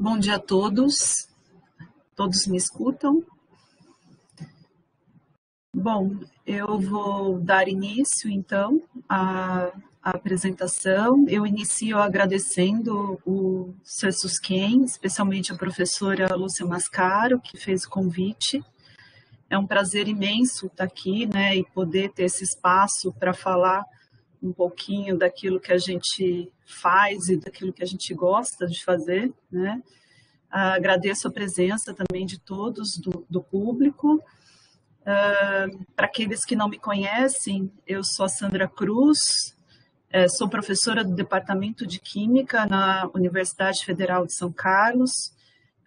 Bom dia a todos. Todos me escutam? Bom, eu vou dar início, então, à apresentação. Eu inicio agradecendo o Sr. Susquem, especialmente a professora Lúcia Mascaro, que fez o convite. É um prazer imenso estar aqui, né, e poder ter esse espaço para falar um pouquinho daquilo que a gente faz e daquilo que a gente gosta de fazer, né. Agradeço a presença também de todos do público. Para aqueles que não me conhecem, eu sou a Sandra Cruz, sou professora do Departamento de Química na Universidade Federal de São Carlos,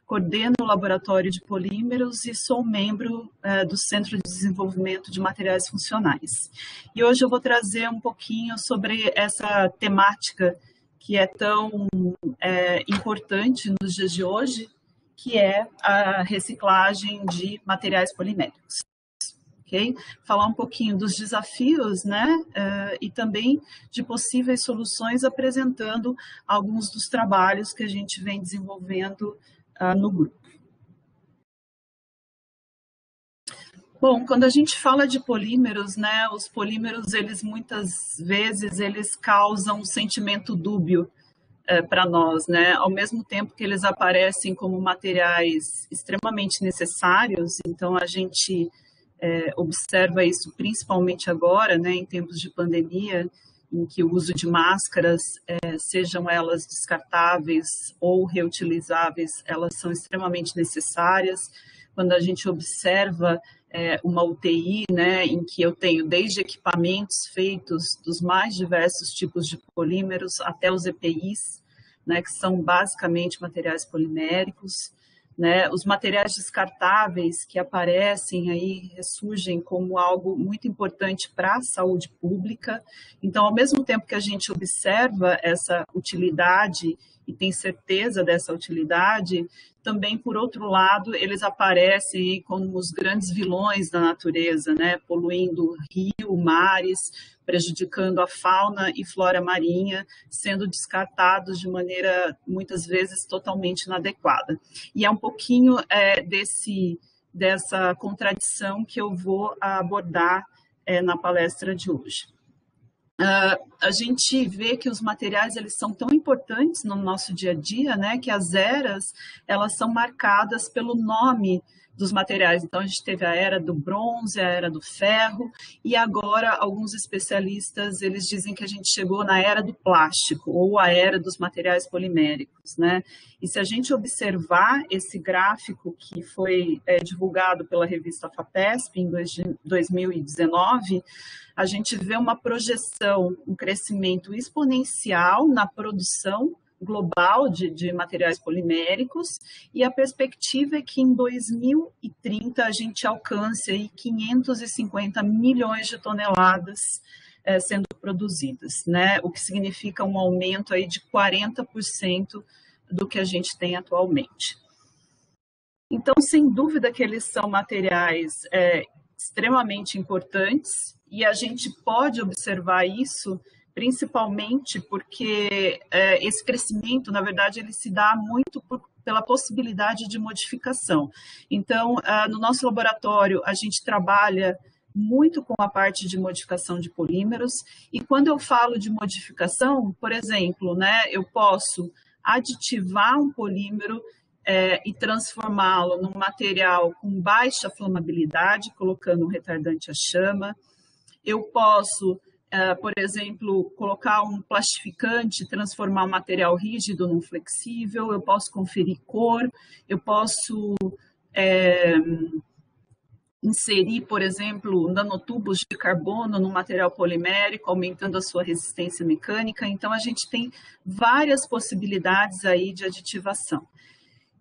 coordeno o Laboratório de Polímeros e sou membro do Centro de Desenvolvimento de Materiais Funcionais. E hoje eu vou trazer um pouquinho sobre essa temática que é tão importante nos dias de hoje, que é a reciclagem de materiais poliméricos. Okay? Falar um pouquinho dos desafios, né, e também de possíveis soluções, apresentando alguns dos trabalhos que a gente vem desenvolvendo no grupo. Bom, quando a gente fala de polímeros, né, os polímeros, eles muitas vezes, eles causam um sentimento dúbio para nós, né? Ao mesmo tempo que eles aparecem como materiais extremamente necessários, então a gente observa isso principalmente agora, né, em tempos de pandemia, em que o uso de máscaras, sejam elas descartáveis ou reutilizáveis, elas são extremamente necessárias. Quando a gente observa uma UTI, né, em que eu tenho desde equipamentos feitos dos mais diversos tipos de polímeros até os EPIs, né, que são basicamente materiais poliméricos, né, os materiais descartáveis que aparecem aí, ressurgem como algo muito importante para a saúde pública. Então, ao mesmo tempo que a gente observa essa utilidade e tem certeza dessa utilidade, também, por outro lado, eles aparecem como os grandes vilões da natureza, né? Poluindo rio, mares, prejudicando a fauna e flora marinha, sendo descartados de maneira, muitas vezes, totalmente inadequada. E é um pouquinho dessa contradição que eu vou abordar na palestra de hoje. A gente vê que os materiais eles são tão importantes no nosso dia a dia, né, que as eras elas são marcadas pelo nome dos materiais. Então, a gente teve a era do bronze, a era do ferro, e agora alguns especialistas eles dizem que a gente chegou na era do plástico, ou a era dos materiais poliméricos, né? E se a gente observar esse gráfico que foi divulgado pela revista FAPESP em 2019, a gente vê uma projeção, um crescimento exponencial na produção global de materiais poliméricos, e a perspectiva é que em 2030 a gente alcance aí 550 milhões de toneladas sendo produzidas, né? O que significa um aumento aí de 40% do que a gente tem atualmente. Então, sem dúvida que eles são materiais extremamente importantes, e a gente pode observar isso principalmente porque esse crescimento, na verdade, ele se dá muito pela possibilidade de modificação. Então, no nosso laboratório, a gente trabalha muito com a parte de modificação de polímeros, e quando eu falo de modificação, por exemplo, né, eu posso aditivar um polímero e transformá-lo num material com baixa flamabilidade, colocando um retardante à chama. Eu posso, por exemplo, colocar um plastificante, transformar um material rígido num flexível, eu posso conferir cor, eu posso inserir, por exemplo, nanotubos de carbono no material polimérico, aumentando a sua resistência mecânica. Então, a gente tem várias possibilidades aí de aditivação.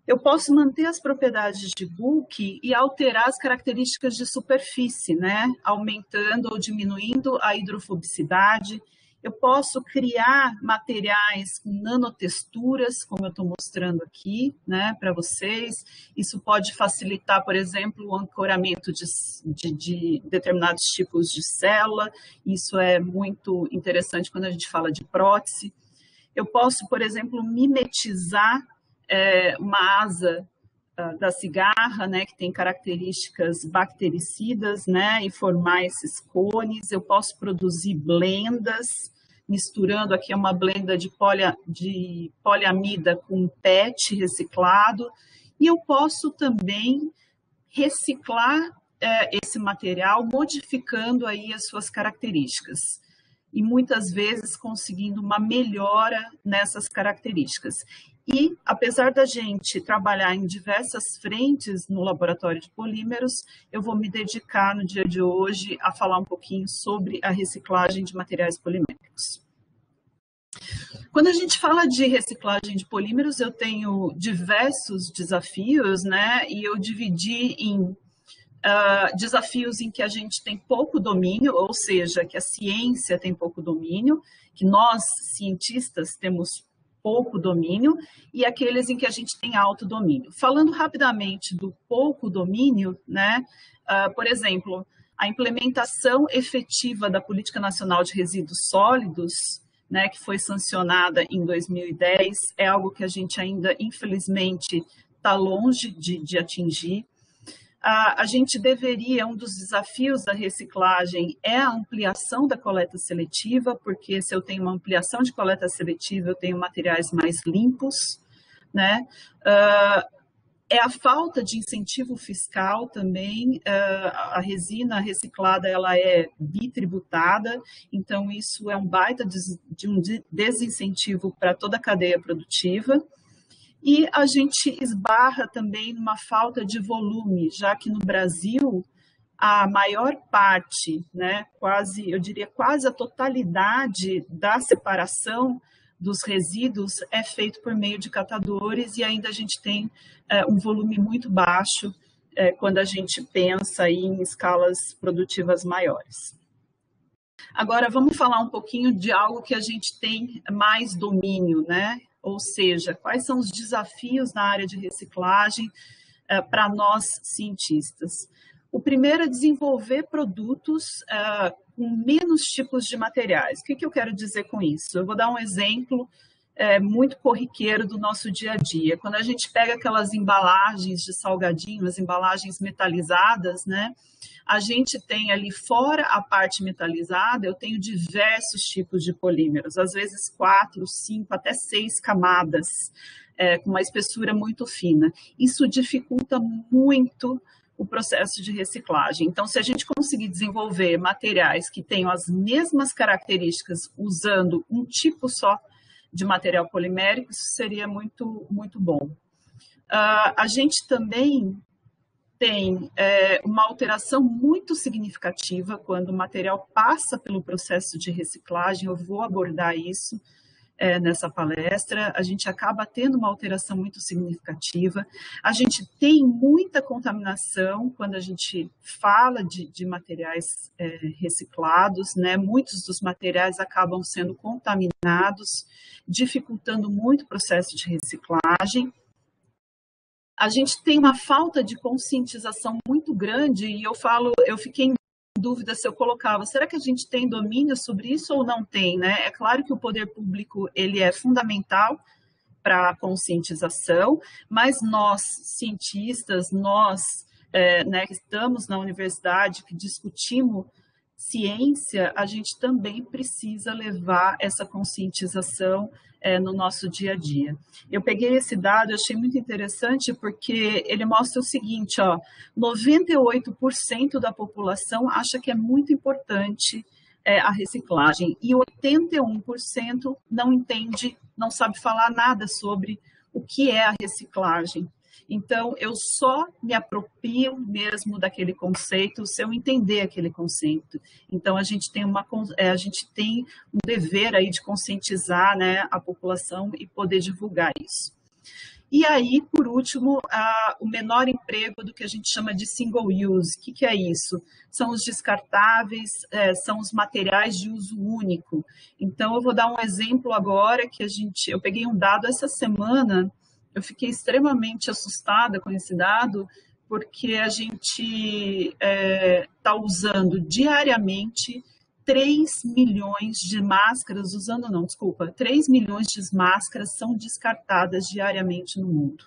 Eu posso manter as propriedades de bulk e alterar as características de superfície, né? Aumentando ou diminuindo a hidrofobicidade. Eu posso criar materiais com nanotexturas, como eu estou mostrando aqui, né, para vocês. Isso pode facilitar, por exemplo, o ancoramento de determinados tipos de célula. Isso é muito interessante quando a gente fala de prótese. Eu posso, por exemplo, mimetizar uma asa da cigarra, né, que tem características bactericidas, né, e formar esses cones. Eu posso produzir blendas, misturando aqui uma blenda de poliamida com PET reciclado, e eu posso também reciclar esse material, modificando aí as suas características e muitas vezes conseguindo uma melhora nessas características. E, apesar da gente trabalhar em diversas frentes no laboratório de polímeros, eu vou me dedicar no dia de hoje a falar um pouquinho sobre a reciclagem de materiais poliméricos. Quando a gente fala de reciclagem de polímeros, eu tenho diversos desafios, né? E eu dividi em desafios em que a gente tem pouco domínio, ou seja, que a ciência tem pouco domínio, que nós, cientistas, temos pouco domínio, e aqueles em que a gente tem alto domínio. Falando rapidamente do pouco domínio, né? Por exemplo, a implementação efetiva da Política Nacional de Resíduos Sólidos, né, que foi sancionada em 2010, é algo que a gente ainda, infelizmente, está longe de atingir. A gente deveria, um dos desafios da reciclagem é a ampliação da coleta seletiva, porque se eu tenho uma ampliação de coleta seletiva, eu tenho materiais mais limpos, né? É a falta de incentivo fiscal também. A resina reciclada ela é bitributada, então isso é um baita de um desincentivo para toda a cadeia produtiva. E a gente esbarra também numa falta de volume, já que no Brasil a maior parte, né, eu diria quase a totalidade da separação dos resíduos é feito por meio de catadores e ainda a gente tem um volume muito baixo quando a gente pensa em escalas produtivas maiores. Agora vamos falar um pouquinho de algo que a gente tem mais domínio, né? Ou seja, quais são os desafios na área de reciclagem para nós cientistas? O primeiro é desenvolver produtos com menos tipos de materiais. O que eu quero dizer com isso? Eu vou dar um exemplo muito corriqueiro do nosso dia a dia. Quando a gente pega aquelas embalagens de salgadinho, as embalagens metalizadas, né? A gente tem ali fora a parte metalizada, eu tenho diversos tipos de polímeros, às vezes 4, 5, até 6 camadas, com uma espessura muito fina. Isso dificulta muito o processo de reciclagem. Então, se a gente conseguir desenvolver materiais que tenham as mesmas características usando um tipo só de material polimérico, isso seria muito, muito bom. A gente também tem uma alteração muito significativa quando o material passa pelo processo de reciclagem. Eu vou abordar isso nessa palestra. A gente acaba tendo uma alteração muito significativa. A gente tem muita contaminação quando a gente fala de materiais reciclados, né? Muitos dos materiais acabam sendo contaminados, dificultando muito o processo de reciclagem. A gente tem uma falta de conscientização muito grande e eu fiquei em dúvida se eu colocava, será que a gente tem domínio sobre isso ou não tem, né? É claro que o poder público ele é fundamental para a conscientização, mas nós, cientistas, nós né, que estamos na universidade, que discutimos ciência, a gente também precisa levar essa conscientização no nosso dia a dia. Eu peguei esse dado, eu achei muito interessante, porque ele mostra o seguinte, ó, 98% da população acha que é muito importante a reciclagem, e 81% não entende, não sabe falar nada sobre o que é a reciclagem. Então, eu só me aproprio mesmo daquele conceito se eu entender aquele conceito. Então, a gente tem um dever aí de conscientizar, né, a população e poder divulgar isso. E aí, por último, o menor emprego do que a gente chama de single use. O que é isso? São os descartáveis, são os materiais de uso único. Então, eu vou dar um exemplo agora que eu peguei um dado essa semana. Eu fiquei extremamente assustada com esse dado, porque a gente está usando diariamente 3 milhões de máscaras, 3 milhões de máscaras são descartadas diariamente no mundo,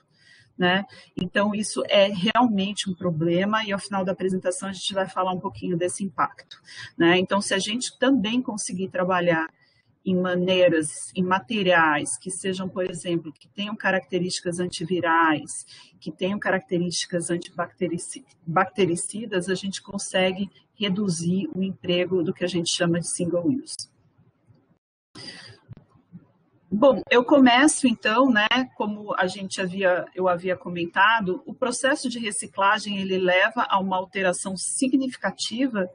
né? Então, isso é realmente um problema e ao final da apresentação a gente vai falar um pouquinho desse impacto, né? Então, se a gente também conseguir trabalhar em maneiras, em materiais que sejam, por exemplo, que tenham características antivirais, que tenham características antibactericidas, a gente consegue reduzir o emprego do que a gente chama de single use. Bom, eu começo então, né, como eu havia comentado, o processo de reciclagem ele leva a uma alteração significativa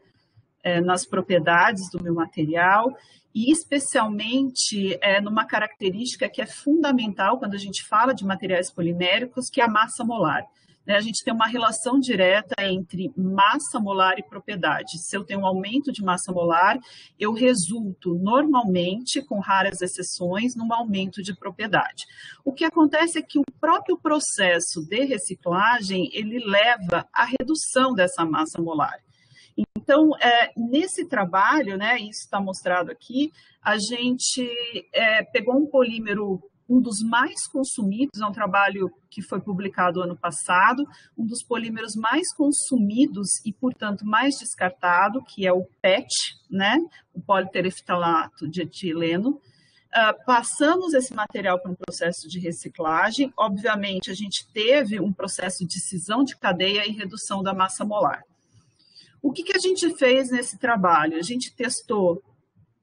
nas propriedades do meu material e especialmente numa característica que é fundamental quando a gente fala de materiais poliméricos, que é a massa molar. A gente tem uma relação direta entre massa molar e propriedade. Se eu tenho um aumento de massa molar, eu resulto normalmente, com raras exceções, num aumento de propriedade. O que acontece é que o próprio processo de reciclagem, ele leva à redução dessa massa molar. Então, nesse trabalho, né, isso está mostrado aqui, a gente pegou um polímero, um dos mais consumidos, é um trabalho que foi publicado ano passado, um dos polímeros mais consumidos e, portanto, mais descartado, que é o PET, né, o politerefitalato de etileno. Passamos esse material para um processo de reciclagem. Obviamente, a gente teve um processo de cisão de cadeia e redução da massa molar. O que a gente fez nesse trabalho? A gente testou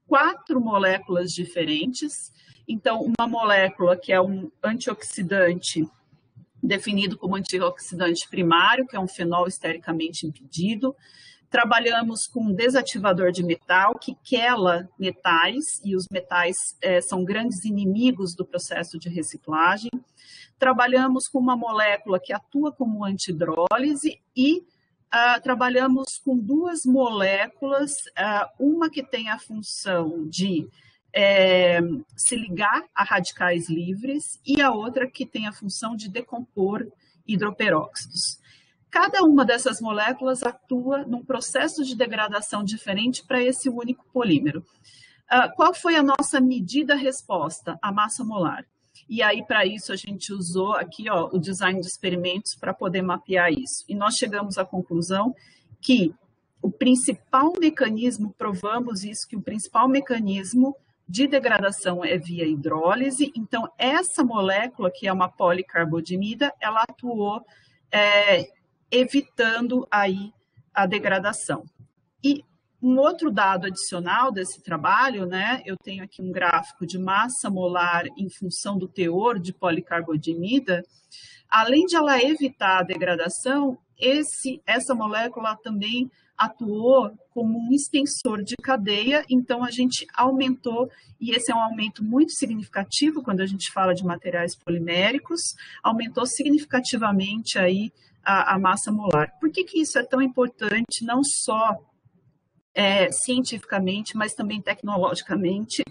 4 moléculas diferentes. Então, uma molécula que é um antioxidante definido como antioxidante primário, que é um fenol estericamente impedido. Trabalhamos com um desativador de metal que quela metais, e os metais são grandes inimigos do processo de reciclagem. Trabalhamos com uma molécula que atua como antihidrólise e trabalhamos com 2 moléculas, uma que tem a função de se ligar a radicais livres e a outra que tem a função de decompor hidroperóxidos. Cada uma dessas moléculas atua num processo de degradação diferente para esse único polímero. Qual foi a nossa medida-resposta? A massa molar. E aí, para isso, a gente usou aqui o design de experimentos para poder mapear isso. E nós chegamos à conclusão que o principal mecanismo, provamos isso, que o principal mecanismo de degradação é via hidrólise. Então, essa molécula, que é uma policarbodimida, ela atuou evitando aí a degradação. E um outro dado adicional desse trabalho, né, eu tenho aqui um gráfico de massa molar em função do teor de policarbodimida. Além de ela evitar a degradação, essa molécula também atuou como um extensor de cadeia, então a gente aumentou, e esse é um aumento muito significativo quando a gente fala de materiais poliméricos, aumentou significativamente aí a massa molar. Por que isso é tão importante, não só cientificamente, mas também tecnologicamente,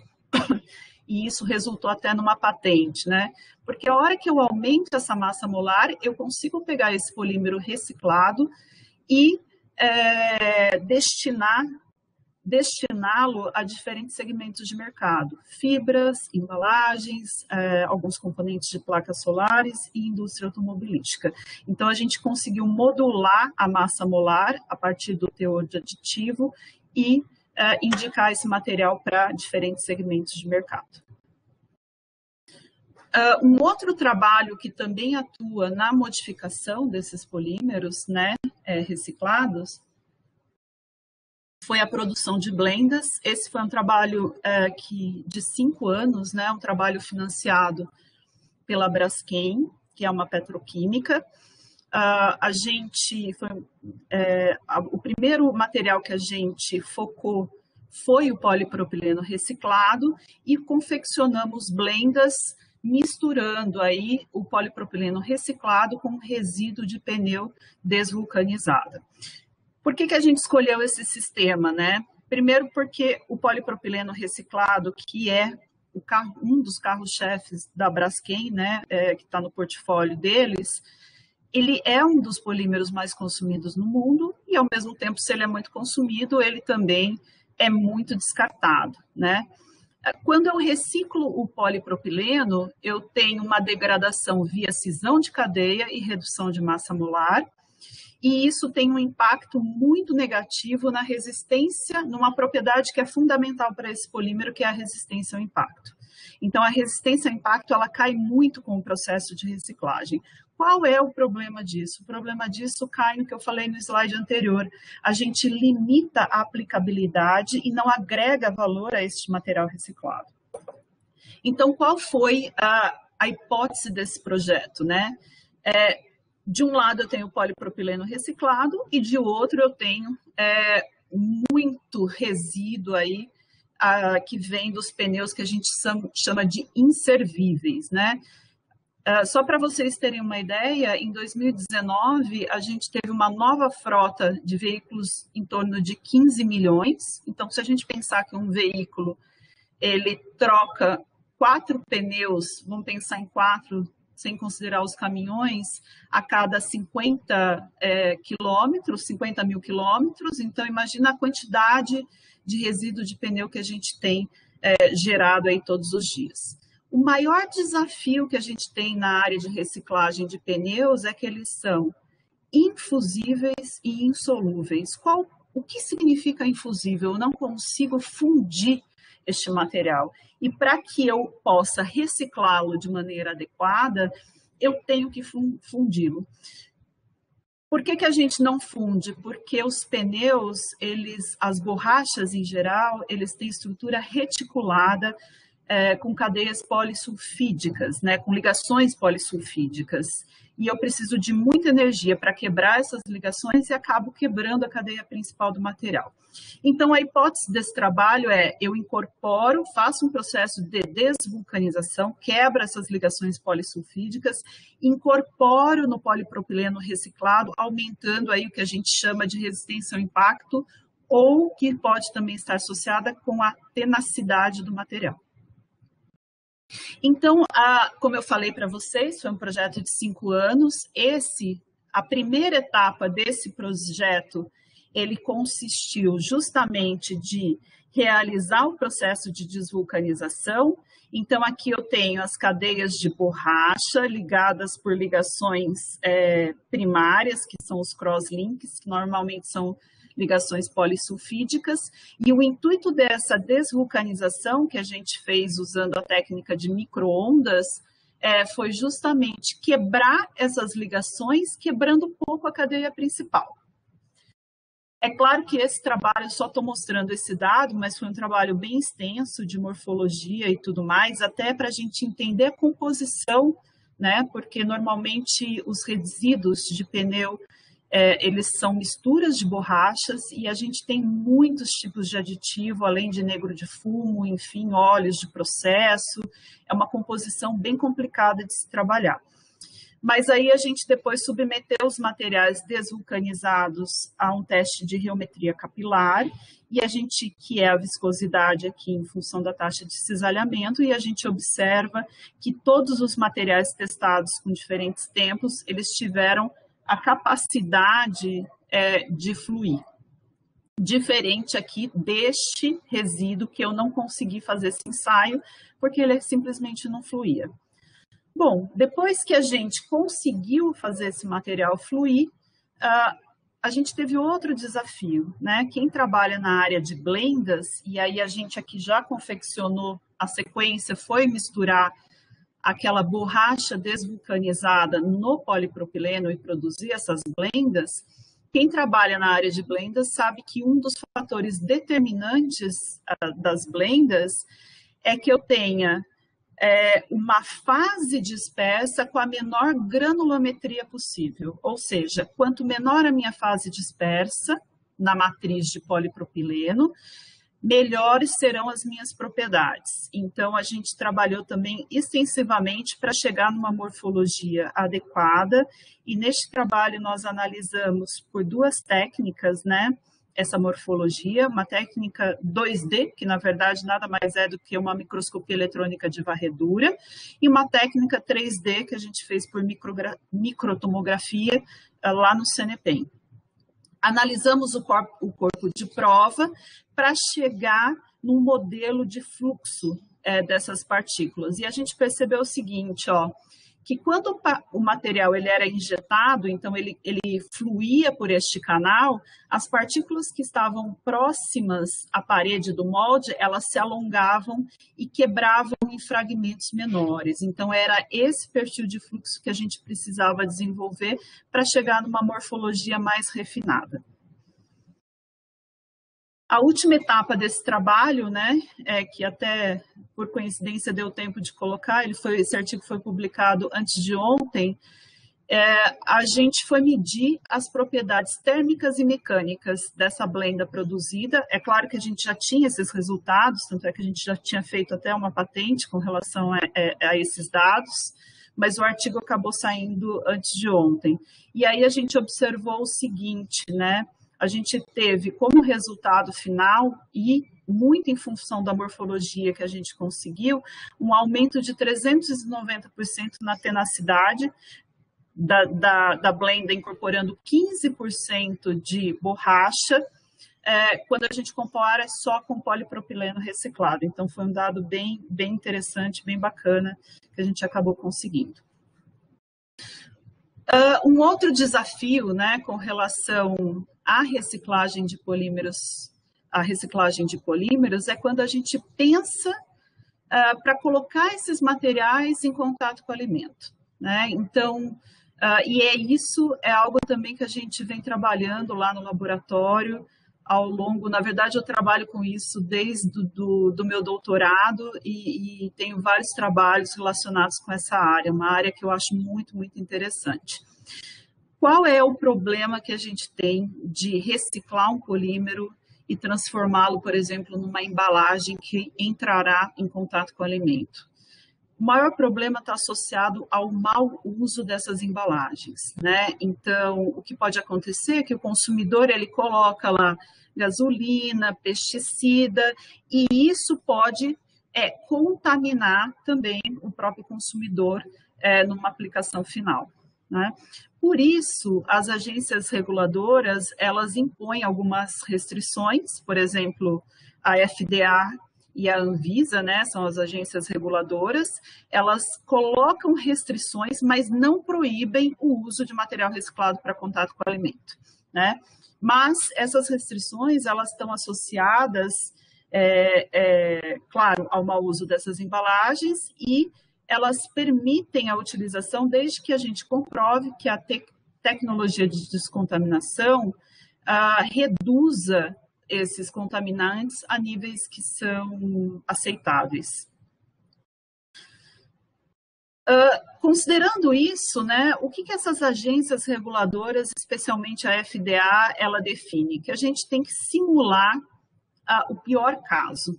e isso resultou até numa patente, né? Porque a hora que eu aumento essa massa molar, eu consigo pegar esse polímero reciclado e destiná-lo a diferentes segmentos de mercado, fibras, embalagens, alguns componentes de placas solares e indústria automobilística. Então, a gente conseguiu modular a massa molar a partir do teor de aditivo e indicar esse material para diferentes segmentos de mercado. Um outro trabalho que também atua na modificação desses polímeros, né, reciclados, foi a produção de blendas. Esse foi um trabalho de 5 anos, né, um trabalho financiado pela Braskem, que é uma petroquímica. O primeiro material que a gente focou foi o polipropileno reciclado e confeccionamos blendas misturando aí o polipropileno reciclado com resíduo de pneu desvulcanizado. Por que a gente escolheu esse sistema, né? Primeiro porque o polipropileno reciclado, que é um dos carros-chefes da Braskem, né, que está no portfólio deles, ele é um dos polímeros mais consumidos no mundo e, ao mesmo tempo, se ele é muito consumido, ele também é muito descartado, né? Quando eu reciclo o polipropileno, eu tenho uma degradação via cisão de cadeia e redução de massa molar, e isso tem um impacto muito negativo na resistência, numa propriedade que é fundamental para esse polímero, que é a resistência ao impacto. Então, a resistência ao impacto, ela cai muito com o processo de reciclagem. Qual é o problema disso? O problema disso cai no que eu falei no slide anterior. A gente limita a aplicabilidade e não agrega valor a este material reciclado. Então, qual foi a hipótese desse projeto, né? De um lado eu tenho polipropileno reciclado e de outro eu tenho muito resíduo aí que vem dos pneus que a gente chama de inservíveis, né? Só para vocês terem uma ideia, em 2019 a gente teve uma nova frota de veículos em torno de 15 milhões. Então, se a gente pensar que um veículo ele troca 4 pneus, vamos pensar em 4, sem considerar os caminhões, a cada 50 quilômetros, 50 mil quilômetros. Então, imagina a quantidade de resíduo de pneu que a gente tem gerado aí todos os dias. O maior desafio que a gente tem na área de reciclagem de pneus é que eles são infusíveis e insolúveis. O que significa infusível? Eu não consigo fundir este material. E para que eu possa reciclá-lo de maneira adequada, eu tenho que fundi-lo. Por que a gente não funde? Porque os pneus, as borrachas em geral, eles têm estrutura reticulada, com cadeias polissulfídicas, né, com ligações polissulfídicas. E eu preciso de muita energia para quebrar essas ligações e acabo quebrando a cadeia principal do material. Então, a hipótese desse trabalho eu incorporo, faço um processo de desvulcanização, quebro essas ligações polissulfídicas, incorporo no polipropileno reciclado, aumentando aí o que a gente chama de resistência ao impacto, ou que pode também estar associada com a tenacidade do material. Então, como eu falei para vocês, foi um projeto de 5 anos. A primeira etapa desse projeto, ele consistiu justamente de realizar o processo de desvulcanização. Então, aqui eu tenho as cadeias de borracha ligadas por ligações primárias, que são os crosslinks, que normalmente são ligações polissulfídicas, e o intuito dessa desvulcanização que a gente fez usando a técnica de micro-ondas foi justamente quebrar essas ligações, quebrando um pouco a cadeia principal. É claro que esse trabalho, eu só estou mostrando esse dado, mas foi um trabalho bem extenso de morfologia e tudo mais, até para a gente entender a composição, né? Porque normalmente os resíduos de pneu eles são misturas de borrachas e a gente tem muitos tipos de aditivo, além de negro de fumo, enfim, óleos de processo. É uma composição bem complicada de se trabalhar. Mas aí a gente depois submeteu os materiais desvulcanizados a um teste de geometria capilar, e a gente, que é a viscosidade aqui em função da taxa de cisalhamento, e a gente observa que todos os materiais testados com diferentes tempos, eles tiveram a capacidade de fluir. Diferente aqui deste resíduo, que eu não consegui fazer esse ensaio, porque ele simplesmente não fluía. Bom, depois que a gente conseguiu fazer esse material fluir, a gente teve outro desafio, né? Quem trabalha na área de blendas, e aí a gente aqui já confeccionou a sequência, foi misturar aquela borracha desvulcanizada no polipropileno e produzir essas blendas. Quem trabalha na área de blendas sabe que um dos fatores determinantes das blendas é que eu tenha uma fase dispersa com a menor granulometria possível. Ou seja, quanto menor a minha fase dispersa na matriz de polipropileno, melhores serão as minhas propriedades. Então, a gente trabalhou também extensivamente para chegar numa morfologia adequada, e neste trabalho nós analisamos por 2 técnicas, né, essa morfologia, uma técnica 2D, que na verdade nada mais é do que uma microscopia eletrônica de varredura, e uma técnica 3D que a gente fez por microtomografia lá no CNPEM. Analisamos o corpo de prova para chegar num modelo de fluxo dessas partículas. E a gente percebeu o seguinte, ó, que quando o material ele era injetado, então ele fluía por este canal, as partículas que estavam próximas à parede do molde, elas se alongavam e quebravam em fragmentos menores. Então, era esse perfil de fluxo que a gente precisava desenvolver para chegar numa morfologia mais refinada. A última etapa desse trabalho, né, que até por coincidência deu tempo de colocar, esse artigo foi publicado antes de ontem, a gente foi medir as propriedades térmicas e mecânicas dessa blenda produzida. É claro que a gente já tinha esses resultados, tanto é que a gente já tinha feito até uma patente com relação a esses dados, mas o artigo acabou saindo antes de ontem. E aí a gente observou o seguinte, né? A gente teve como resultado final, e muito em função da morfologia que a gente conseguiu, um aumento de 390% na tenacidade da blenda, incorporando 15% de borracha, quando a gente compara só com polipropileno reciclado. Então, foi um dado bem interessante, bem bacana, que a gente acabou conseguindo. Um outro desafio, né, com relação à reciclagem de polímeros, é quando a gente pensa para colocar esses materiais em contato com o alimento, né? Então, isso é algo também que a gente vem trabalhando lá no laboratório ao longo, na verdade eu trabalho com isso desde do meu doutorado e tenho vários trabalhos relacionados com essa área, uma área que eu acho muito interessante. Qual é o problema que a gente tem de reciclar um polímero e transformá-lo, por exemplo, numa embalagem que entrará em contato com o alimento? O maior problema está associado ao mau uso dessas embalagens, né? Então, o que pode acontecer é que o consumidor ele coloca lá gasolina, pesticida, e isso pode contaminar também o próprio consumidor numa aplicação final, né? Por isso, as agências reguladoras, elas impõem algumas restrições, por exemplo, a FDA e a Anvisa, né, são as agências reguladoras, elas colocam restrições, mas não proíbem o uso de material reciclado para contato com o alimento, né? Mas essas restrições, elas estão associadas, claro, ao mau uso dessas embalagens e elas permitem a utilização desde que a gente comprove que a tecnologia de descontaminação reduza esses contaminantes a níveis que são aceitáveis. Considerando isso, né, o que essas agências reguladoras, especialmente a FDA, ela define? Que a gente tem que simular o pior caso.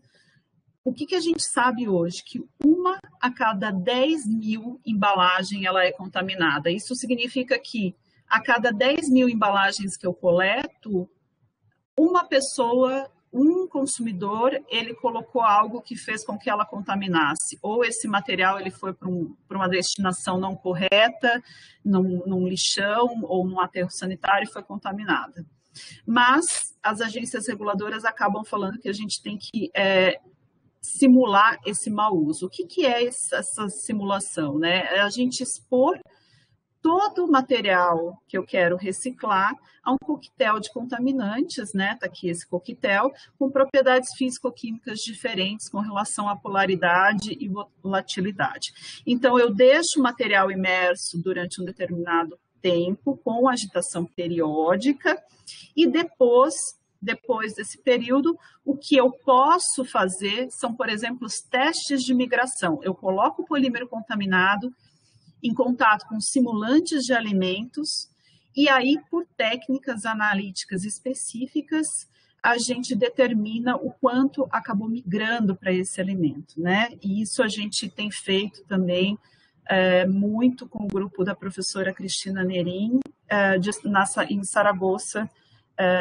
O que a gente sabe hoje? Que 1 a cada 10.000 embalagens ela é contaminada. Isso significa que a cada 10.000 embalagens que eu coleto, uma pessoa, um consumidor, ele colocou algo que fez com que ela contaminasse. Ou esse material ele foi para uma destinação não correta, num lixão ou num aterro sanitário e foi contaminada. Mas as agências reguladoras acabam falando que a gente tem que simular esse mau uso. O que é essa simulação, né? É a gente expor todo o material que eu quero reciclar a um coquetel de contaminantes, né? Está aqui esse coquetel, com propriedades físico-químicas diferentes com relação à polaridade e volatilidade. Então, eu deixo o material imerso durante um determinado tempo, com agitação periódica, e depois desse período, o que eu posso fazer são, por exemplo, os testes de migração. Eu coloco o polímero contaminado em contato com simulantes de alimentos e aí, por técnicas analíticas específicas, a gente determina o quanto acabou migrando para esse alimento, né? E isso a gente tem feito também muito com o grupo da professora Cristina Nerim, em Saragoça,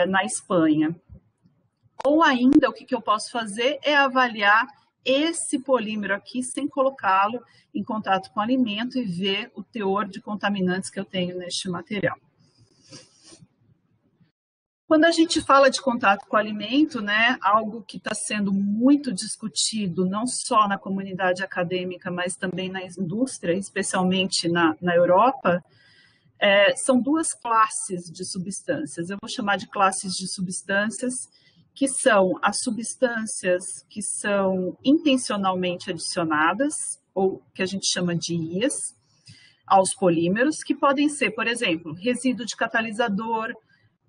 na Espanha. Ou ainda, o que eu posso fazer é avaliar esse polímero aqui sem colocá-lo em contato com o alimento e ver o teor de contaminantes que eu tenho neste material. Quando a gente fala de contato com o alimento, né, algo que está sendo muito discutido, não só na comunidade acadêmica, mas também na indústria, especialmente na Europa, são duas classes de substâncias. Eu vou chamar de classes de substâncias, que são as substâncias que são intencionalmente adicionadas, ou que a gente chama de IAs, aos polímeros, que podem ser, por exemplo, resíduo de catalisador,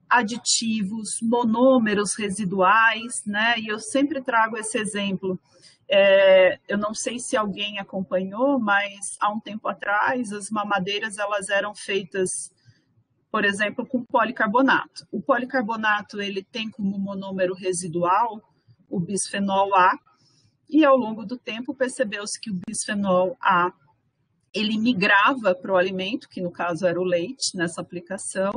aditivos, monômeros residuais, né? E eu sempre trago esse exemplo. Eu não sei se alguém acompanhou, mas há um tempo atrás as mamadeiras elas eram feitas, por exemplo, com policarbonato. O policarbonato ele tem como monômero residual o bisfenol A, e ao longo do tempo percebeu-se que o bisfenol A ele migrava para o alimento, que no caso era o leite nessa aplicação,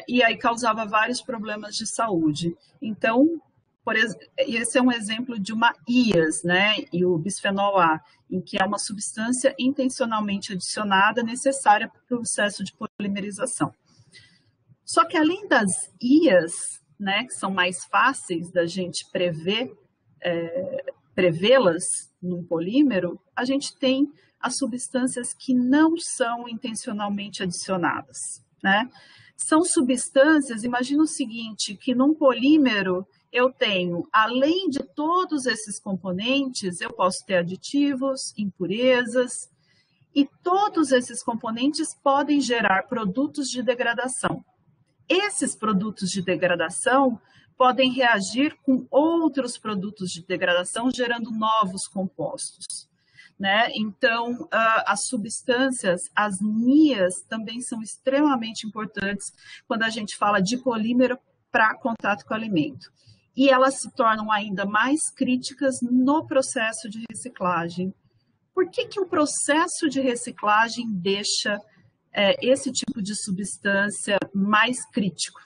e aí causava vários problemas de saúde. Então, esse é um exemplo de uma IAS, né? E o bisfenol A, em que é uma substância intencionalmente adicionada necessária para o processo de polimerização. Só que além das IAS, né, que são mais fáceis da gente prevê-las num polímero, a gente tem as substâncias que não são intencionalmente adicionadas, né? São substâncias, imagina o seguinte, que num polímero eu tenho, além de todos esses componentes, eu posso ter aditivos, impurezas, e todos esses componentes podem gerar produtos de degradação. Esses produtos de degradação podem reagir com outros produtos de degradação, gerando novos compostos, né? Então, as substâncias, as NIAs, também são extremamente importantes quando a gente fala de polímero para contato com o alimento. E elas se tornam ainda mais críticas no processo de reciclagem. Por que o processo de reciclagem deixa esse tipo de substância mais crítico?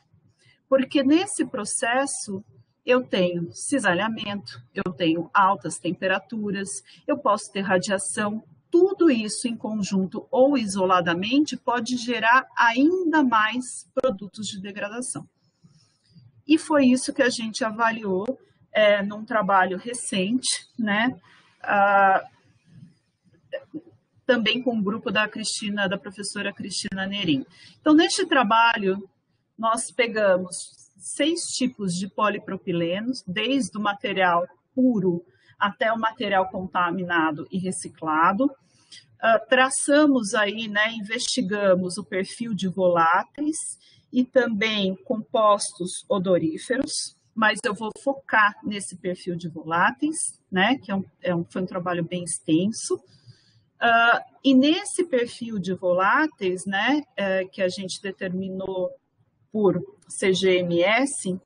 Porque nesse processo eu tenho cisalhamento, eu tenho altas temperaturas, eu posso ter radiação, tudo isso em conjunto ou isoladamente pode gerar ainda mais produtos de degradação. E foi isso que a gente avaliou num trabalho recente, né? Também com o grupo da professora Cristina Nerim. Então, neste trabalho, nós pegamos 6 tipos de polipropilenos, desde o material puro até o material contaminado e reciclado. Traçamos aí, né, investigamos o perfil de voláteis e também compostos odoríferos, mas eu vou focar nesse perfil de voláteis, né, que foi um trabalho bem extenso. E nesse perfil de voláteis, né, que a gente determinou por CGMS,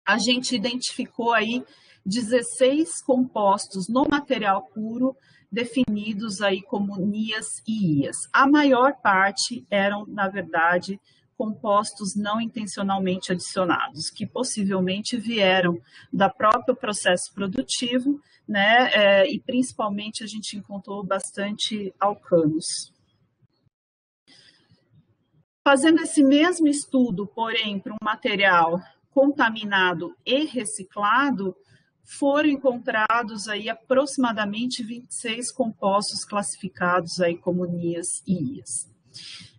a gente identificou aí 16 compostos no material puro definidos aí como NIAS e IAS. A maior parte eram, na verdade, compostos não intencionalmente adicionados, que possivelmente vieram do próprio processo produtivo, né? E principalmente a gente encontrou bastante alcanos. Fazendo esse mesmo estudo, porém, para um material contaminado e reciclado, foram encontrados aí aproximadamente 26 compostos classificados aí como NIAS e IAS.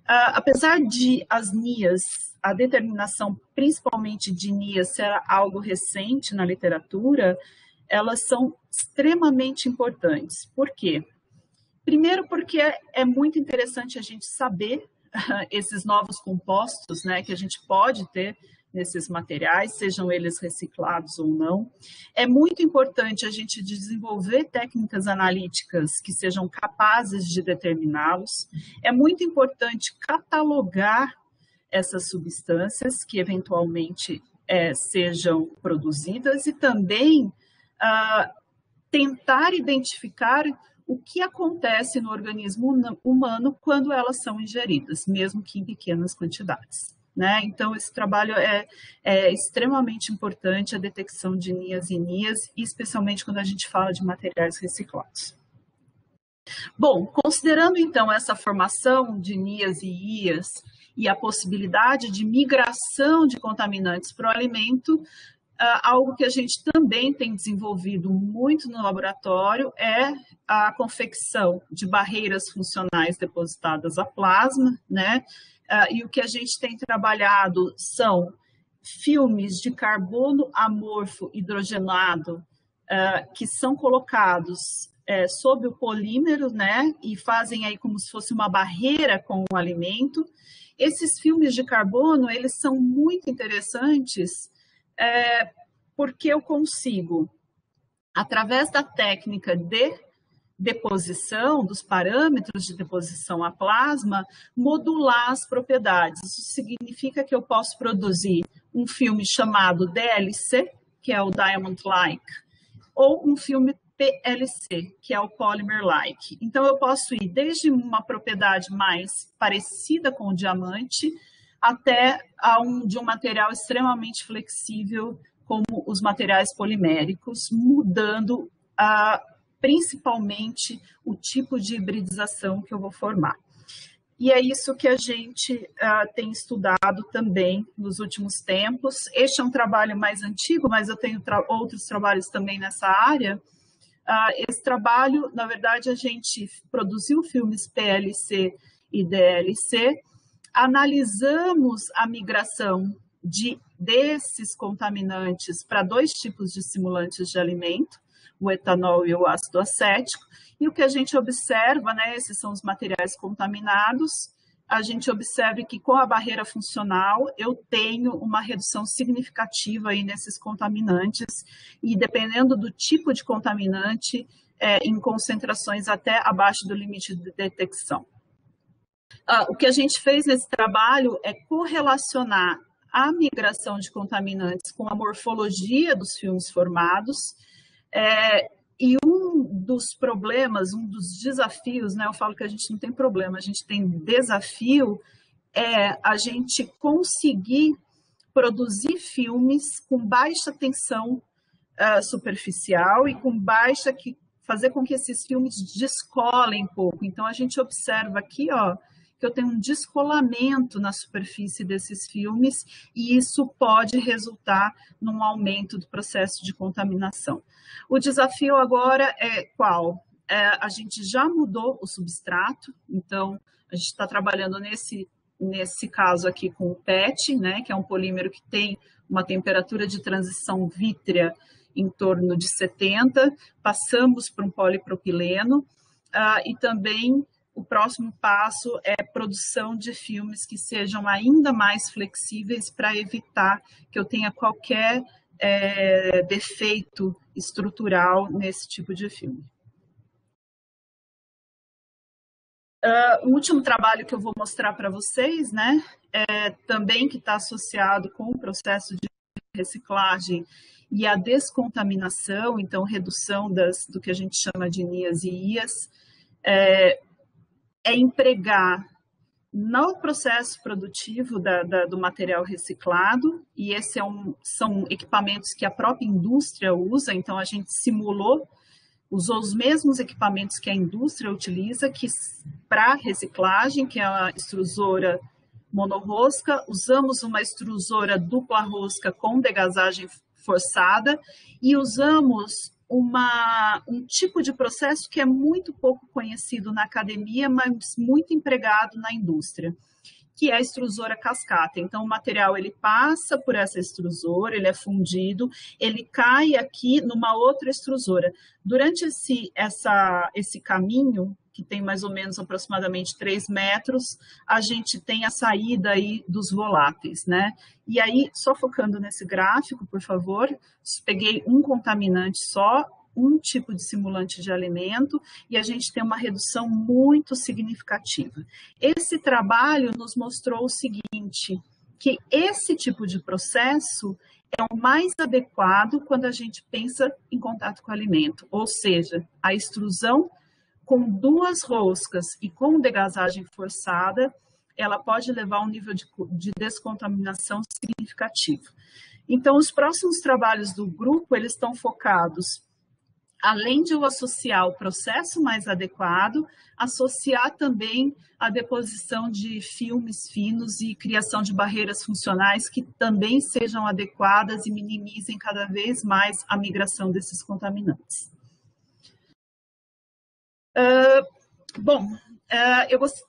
Apesar de as NIAS, a determinação principalmente de NIAS ser algo recente na literatura, elas são extremamente importantes. Por quê? Primeiro porque é muito interessante a gente saber esses novos compostos, né, que a gente pode ter nesses materiais, sejam eles reciclados ou não. É muito importante a gente desenvolver técnicas analíticas que sejam capazes de determiná-los. É muito importante catalogar essas substâncias que eventualmente sejam produzidas e também tentar identificar o que acontece no organismo humano quando elas são ingeridas, mesmo que em pequenas quantidades, né? Então, esse trabalho é extremamente importante, a detecção de NIAS e NIAS, especialmente quando a gente fala de materiais reciclados. Bom, considerando então essa formação de NIAS e IAS e a possibilidade de migração de contaminantes para o alimento, algo que a gente também tem desenvolvido muito no laboratório é a confecção de barreiras funcionais depositadas a plasma, né? E o que a gente tem trabalhado são filmes de carbono amorfo hidrogenado que são colocados sobre o polímero, né? E fazem aí como se fosse uma barreira com o alimento. Esses filmes de carbono, eles são muito interessantes porque eu consigo, através da técnica de deposição, dos parâmetros de deposição a plasma, modular as propriedades. Isso significa que eu posso produzir um filme chamado DLC, que é o Diamond-like, ou um filme PLC, que é o Polymer-like. Então, eu posso ir desde uma propriedade mais parecida com o diamante até de um material extremamente flexível, como os materiais poliméricos, mudando principalmente o tipo de hibridização que eu vou formar. E é isso que a gente tem estudado também nos últimos tempos. Este é um trabalho mais antigo, mas eu tenho outros trabalhos também nessa área. Esse trabalho, na verdade, a gente produziu filmes PLC e DLC, analisamos a migração desses contaminantes para dois tipos de simulantes de alimento, o etanol e o ácido acético, e o que a gente observa, né, esses são os materiais contaminados, a gente observa que com a barreira funcional eu tenho uma redução significativa aí nesses contaminantes, e dependendo do tipo de contaminante, em concentrações até abaixo do limite de detecção. O que a gente fez nesse trabalho é correlacionar a migração de contaminantes com a morfologia dos filmes formados, e um dos problemas, um dos desafios, né, eu falo que a gente não tem problema, a gente tem desafio, é a gente conseguir produzir filmes com baixa tensão superficial e com baixa, fazer com que esses filmes descolem pouco. Então, a gente observa aqui, ó, que eu tenho um descolamento na superfície desses filmes e isso pode resultar num aumento do processo de contaminação. O desafio agora é qual? A gente já mudou o substrato, então a gente está trabalhando nesse caso aqui com o PET, né, que é um polímero que tem uma temperatura de transição vítrea em torno de 70, passamos para um polipropileno e também o próximo passo é a produção de filmes que sejam ainda mais flexíveis para evitar que eu tenha qualquer defeito estrutural nesse tipo de filme. O último trabalho que eu vou mostrar para vocês, né, também que está associado com o processo de reciclagem e a descontaminação, então redução do que a gente chama de NIAS e IAS, empregar no processo produtivo do material reciclado, e esses são equipamentos que a própria indústria usa, então a gente usou os mesmos equipamentos que a indústria utiliza para reciclagem, que é a extrusora monorrosca, usamos uma extrusora dupla rosca com degasagem forçada e usamos um tipo de processo que é muito pouco conhecido na academia, mas muito empregado na indústria, que é a extrusora cascata. Então, o material ele passa por essa extrusora, ele é fundido, ele cai aqui numa outra extrusora. Durante esse caminho, que tem mais ou menos aproximadamente 3 metros, a gente tem a saída aí dos voláteis, né? E aí, só focando nesse gráfico, por favor, peguei um contaminante só, um tipo de simulante de alimento, e a gente tem uma redução muito significativa. Esse trabalho nos mostrou o seguinte, que esse tipo de processo é o mais adequado quando a gente pensa em contato com o alimento, ou seja, a extrusão com 2 roscas e com degasagem forçada, ela pode levar a um nível de descontaminação significativo. Então, os próximos trabalhos do grupo, eles estão focados além de eu associar o processo mais adequado, associar também a deposição de filmes finos e criação de barreiras funcionais que também sejam adequadas e minimizem cada vez mais a migração desses contaminantes.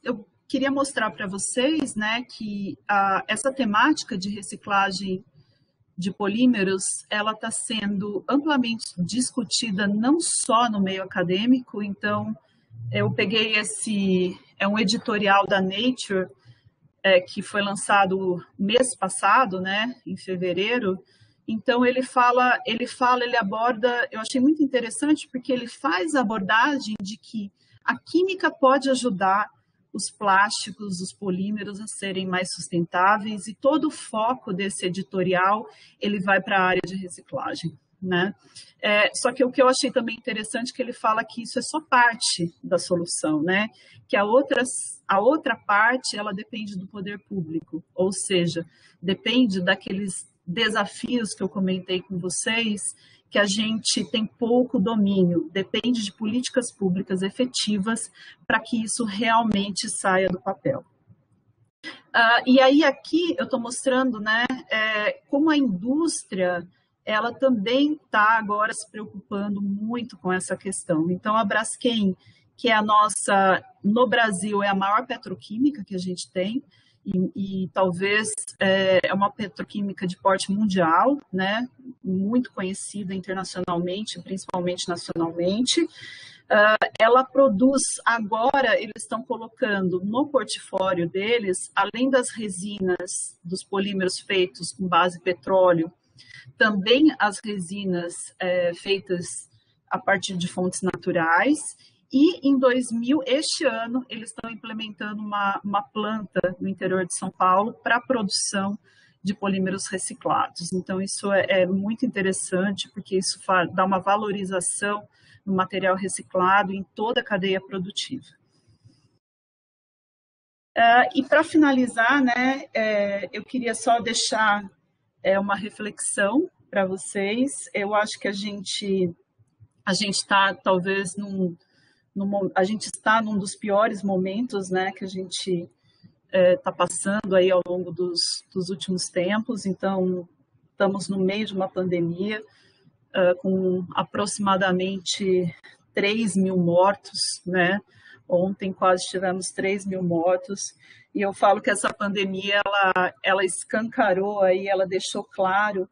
Eu queria mostrar para vocês, né, que essa temática de reciclagem de polímeros, ela está sendo amplamente discutida não só no meio acadêmico. Então, eu peguei é um editorial da Nature, que foi lançado mês passado, né, em fevereiro. Então, ele aborda, eu achei muito interessante, porque ele faz a abordagem de que a química pode ajudar os plásticos, os polímeros a serem mais sustentáveis, e todo o foco desse editorial ele vai para a área de reciclagem, né? Só que o que eu achei também interessante é que ele fala que isso é só parte da solução, né? Que a outra parte ela depende do poder público, ou seja, depende daqueles desafios que eu comentei com vocês, que a gente tem pouco domínio, depende de políticas públicas efetivas para que isso realmente saia do papel. E aí aqui eu estou mostrando, né, como a indústria ela também está agora se preocupando muito com essa questão. Então, a Braskem, que é no Brasil, é a maior petroquímica que a gente tem, e talvez é uma petroquímica de porte mundial, né, muito conhecida internacionalmente, principalmente nacionalmente. Ela produz, agora eles estão colocando no portfólio deles, além das resinas dos polímeros feitos com base petróleo, também as resinas feitas a partir de fontes naturais. E este ano, eles estão implementando uma planta no interior de São Paulo para a produção de polímeros reciclados. Então, isso é muito interessante, porque isso dá uma valorização no material reciclado em toda a cadeia produtiva. E para finalizar, né, eu queria só deixar uma reflexão para vocês. Eu acho que a gente está talvez a gente está num dos piores momentos, né, que a gente está passando aí ao longo dos últimos tempos. Então, estamos no meio de uma pandemia com aproximadamente 3.000 mortos, né? Ontem quase tivemos 3.000 mortos. E eu falo que essa pandemia ela escancarou aí, ela deixou claro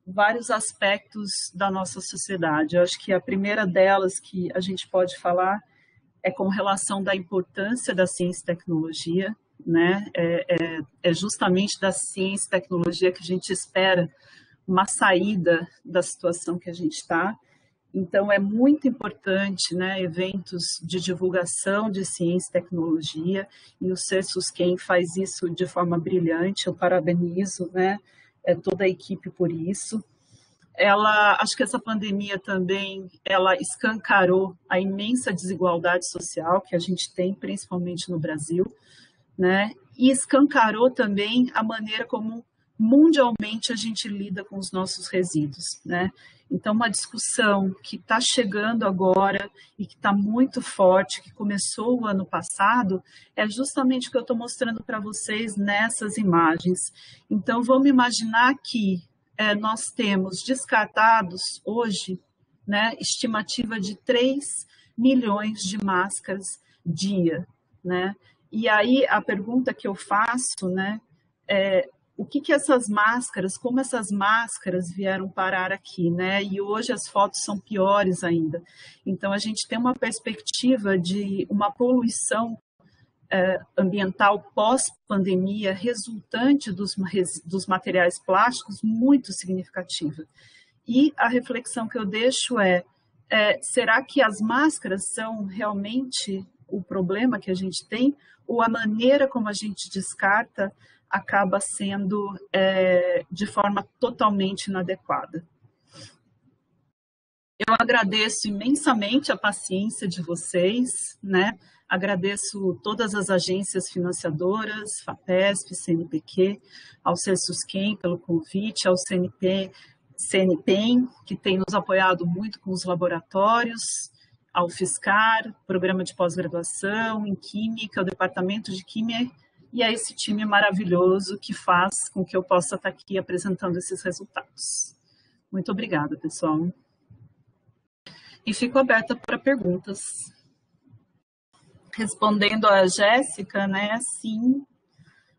vários aspectos da nossa sociedade. Eu acho que a primeira delas que a gente pode falar é com relação da importância da ciência e tecnologia, né? É justamente da ciência e tecnologia que a gente espera uma saída da situação que a gente está. Então, é muito importante, né, eventos de divulgação de ciência e tecnologia, e o CESUSQUEM faz isso de forma brilhante. Eu parabenizo, né, toda a equipe por isso. Acho que essa pandemia também, ela escancarou a imensa desigualdade social que a gente tem, principalmente no Brasil, né, e escancarou também a maneira como mundialmente a gente lida com os nossos resíduos, né? Então, uma discussão que está chegando agora e que está muito forte, que começou o ano passado, é justamente o que eu estou mostrando para vocês nessas imagens. Então, vamos imaginar que nós temos descartados hoje, né, estimativa de 3 milhões de máscaras dia, né? E aí a pergunta que eu faço, né, o que essas máscaras, como essas máscaras vieram parar aqui, né? E hoje as fotos são piores ainda. Então, a gente tem uma perspectiva de uma poluição ambiental pós-pandemia resultante dos materiais plásticos muito significativa. E a reflexão que eu deixo será que as máscaras são realmente o problema que a gente tem, ou a maneira como a gente descarta acaba sendo de forma totalmente inadequada? Eu agradeço imensamente a paciência de vocês, né? Agradeço todas as agências financiadoras, FAPESP, CNPq, ao CESUSQUEM pelo convite, ao CNP CNPEM, que tem nos apoiado muito com os laboratórios, a UFSCar, programa de pós-graduação em Química, o Departamento de Química, e a esse time maravilhoso que faz com que eu possa estar aqui apresentando esses resultados. Muito obrigada, pessoal. E fico aberta para perguntas. Respondendo a Jéssica, né, sim,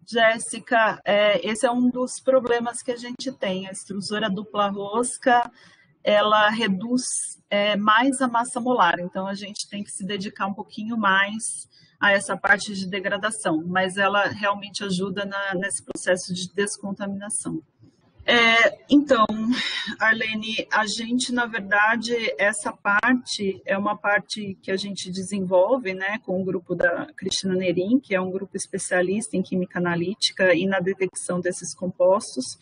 Jéssica, esse é um dos problemas que a gente tem. A extrusora dupla rosca, ela reduz mais a massa molar, então a gente tem que se dedicar um pouquinho mais a essa parte de degradação, mas ela realmente ajuda nesse processo de descontaminação. Então, Arlene, a gente, na verdade, essa parte é uma parte que a gente desenvolve, né, com o grupo da Cristina Nerim, que é um grupo especialista em química analítica e na detecção desses compostos.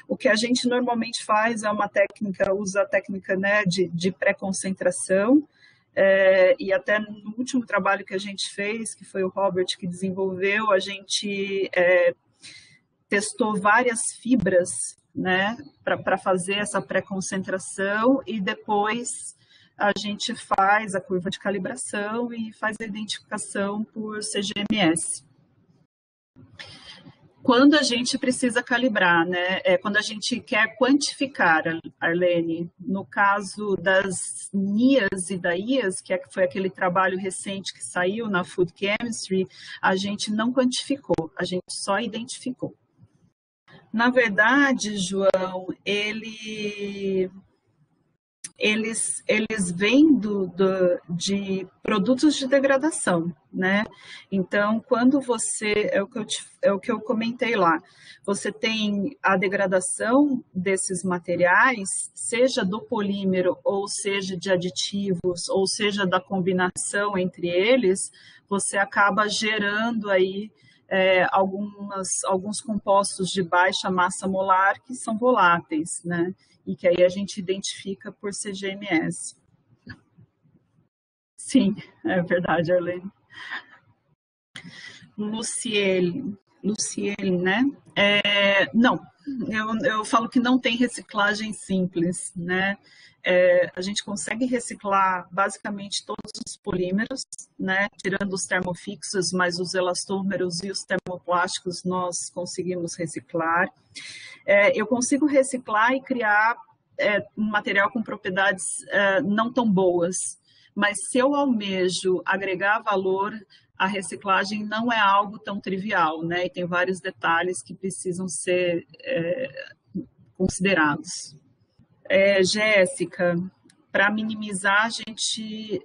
O que a gente normalmente faz é uma técnica, usa a técnica, né, de pré-concentração, e até no último trabalho que a gente fez, que foi o Robert que desenvolveu, a gente testou várias fibras, né, para fazer essa pré-concentração, e depois a gente faz a curva de calibração e faz a identificação por CGMS. Quando a gente precisa calibrar, né, quando a gente quer quantificar, Arlene, no caso das NIAs e da IAS, que foi aquele trabalho recente que saiu na Food Chemistry, a gente não quantificou, a gente só identificou. Na verdade, João, eles vêm de produtos de degradação, né? Então, quando você, é o que eu comentei lá, você tem a degradação desses materiais, seja do polímero, ou seja de aditivos, ou seja da combinação entre eles, você acaba gerando aí alguns compostos de baixa massa molar que são voláteis, né? E que aí a gente identifica por CGMS. Sim, é verdade, Arlene. Luciele, né? Não, eu falo que não tem reciclagem simples, né? A gente consegue reciclar basicamente todos os polímeros, né? Tirando os termofixos, mas os elastômeros e os termoplásticos nós conseguimos reciclar. Eu consigo reciclar e criar um material com propriedades não tão boas, mas se eu almejo agregar valor, a reciclagem não é algo tão trivial, né? E tem vários detalhes que precisam ser considerados. Jéssica, para minimizar, a gente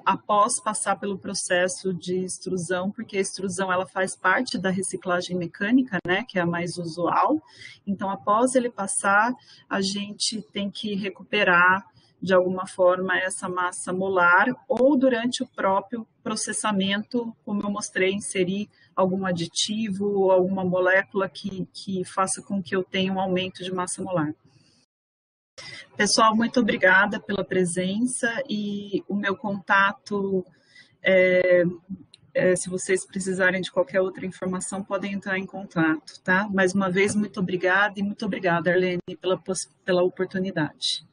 após passar pelo processo de extrusão, porque a extrusão ela faz parte da reciclagem mecânica, né, que é a mais usual. Então, após ele passar, a gente tem que recuperar de alguma forma essa massa molar, ou durante o próprio processamento, como eu mostrei, inserir algum aditivo ou alguma molécula que faça com que eu tenha um aumento de massa molar. Pessoal, muito obrigada pela presença, e o meu contato, se vocês precisarem de qualquer outra informação, podem entrar em contato, tá? Mais uma vez, muito obrigada, e muito obrigada, Arlene, pela oportunidade.